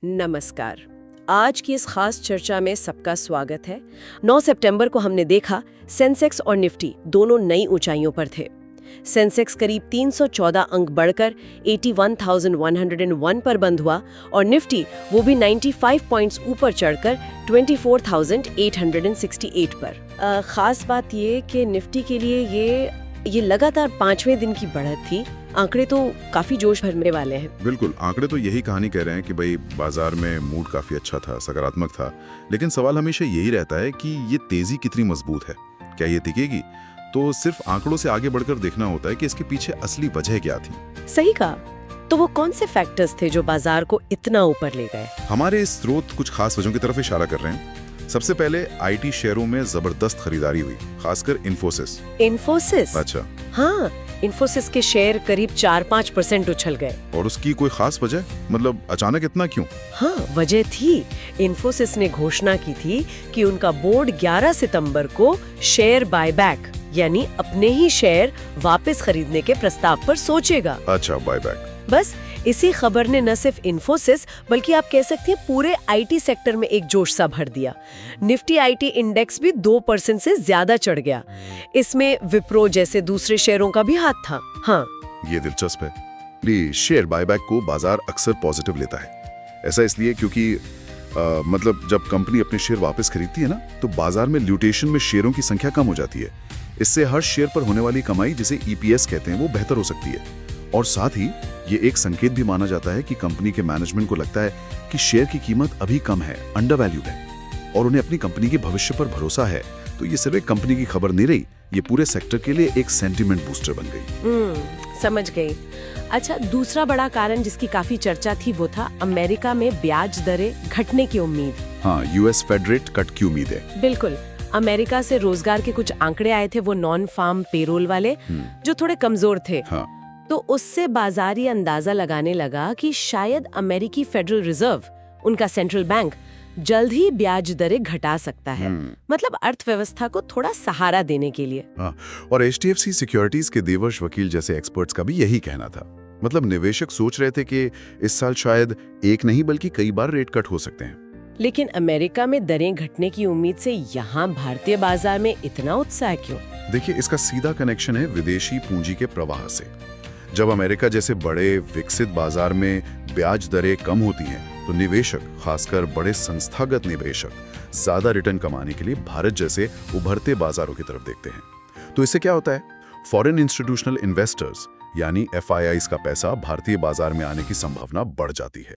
नमस्कार। आज की इस खास चर्चा में सबका स्वागत है। 9 सितंबर को हमने देखा सेंसेक्स और निफ्टी दोनों नई ऊंचाइयों पर थे। सेंसेक्स करीब 314 अंक बढ़कर 81,101 पर बंद हुआ और निफ्टी वो भी 95 पॉइंट्स ऊपर चढ़कर 24,868 पर। खास बात ये कि निफ्टी के लिए ये लगातार 5वें दिन की बढ़त थी। आंकड़े तो काफी जोश भरने वाले हैं। बिल्कुल, आंकड़े तो यही कहानी कह रहे हैं कि भाई बाजार में मूड काफी अच्छा था, सकारात्मक था। लेकिन सवाल हमेशा यही रहता है कि ये तेजी कितनी मजबूत है, क्या ये टिकेगी? तो सिर्फ आंकड़ों से आगे बढ़कर देखना होता है कि इसके पीछे असली वजह क्या थी। सही कहा। तो वो कौन से फैक्टर्स थे जो बाजार को इतना ऊपर ले गए? हमारे स्रोत कुछ खास वजहों की तरफ इशारा कर रहे हैं। सबसे पहले आईटी शेयरों में जबरदस्त खरीदारी हुई, खासकर इन्फोसिस। अच्छा। हाँ, इन्फोसिस के शेयर करीब 4-5% उछल गए। और उसकी कोई खास वजह, मतलब अचानक इतना क्यों? हाँ, वजह थी। इन्फोसिस ने घोषणा की थी कि उनका बोर्ड 11 सितंबर को शेयर बायबैक यानी अपने ही शेयर वापस खरीदने के प्रस्ताव पर सोचेगा। अच्छा, बायबैक। बस इसी खबर ने न सिर्फ इन्फोसिस बल्कि आप कह सकते हैं पूरे आईटी सेक्टर में एक जोश सा भर दिया। निफ्टी आईटी इंडेक्स भी 2% से ज्यादा चढ़ गया। इसमें विप्रो जैसे दूसरे शेयरों का भी हाथ था। हाँ, ये दिलचस्प है। शेयर बायबैक को बाजार अक्सर पॉजिटिव लेता है। ऐसा इसलिए क्योंकि मतलब जब कंपनी अपने शेयर वापस खरीदती है ना, तो बाजार में ल्यूटेशन में शेयरों की संख्या कम हो जाती है। इससे हर शेयर पर होने वाली कमाई, जिसे ईपीएस कहते हैं, वो बेहतर हो सकती है। और साथ ही ये एक संकेत भी माना जाता है कि कंपनी के मैनेजमेंट को लगता है कि शेयर की कीमत अभी कम है, अंडरवैल्यूड है, और उन्हें अपनी कंपनी के भविष्य पर भरोसा है। तो ये सिर्फ एक कंपनी की खबर नहीं रही, ये पूरे सेक्टर के लिए एक सेंटिमेंट बूस्टर बन गई। समझ गई। अच्छा, दूसरा बड़ा कारण जिसकी काफी चर्चा थी वो था अमेरिका में ब्याज दरें घटने की उम्मीद। हाँ, यूएस फेड रेट कट की उम्मीद है। बिल्कुल। अमेरिका से रोजगार के कुछ आंकड़े आए थे, वो नॉन फार्म पेरोल वाले, जो थोड़े कमजोर थे। हाँ। तो उससे बाजारी अंदाजा लगाने लगा कि शायद अमेरिकी फेडरल रिजर्व, उनका सेंट्रल बैंक, जल्द ही ब्याज दरें घटा सकता है। मतलब अर्थव्यवस्था को थोड़ा सहारा देने के लिए। और एचडीएफसी सिक्योरिटीज के देवर्ष वकील जैसे एक्सपर्ट्स का भी यही कहना था। मतलब निवेशक सोच रहे थे कि इस साल शायद एक नहीं बल्कि कई बार रेट कट हो सकते हैं। लेकिन अमेरिका में दरें घटने की उम्मीद से यहाँ भारतीय बाजार में इतना उत्साह क्यों? देखिए, इसका सीधा कनेक्शन है विदेशी पूंजी के प्रवाह से। जब अमेरिका जैसे बड़े विकसित बाजार में ब्याज दरें कम होती हैं, तो निवेशक, खासकर बड़े संस्थागत निवेशक, ज्यादा रिटर्न कमाने के लिए भारत जैसे उभरते बाजारों की तरफ देखते हैं। तो इससे क्या होता है? फॉरेन इंस्टीट्यूशनल इन्वेस्टर्स यानी FIIs का पैसा भारतीय बाजार में आने की संभावना बढ़ जाती है।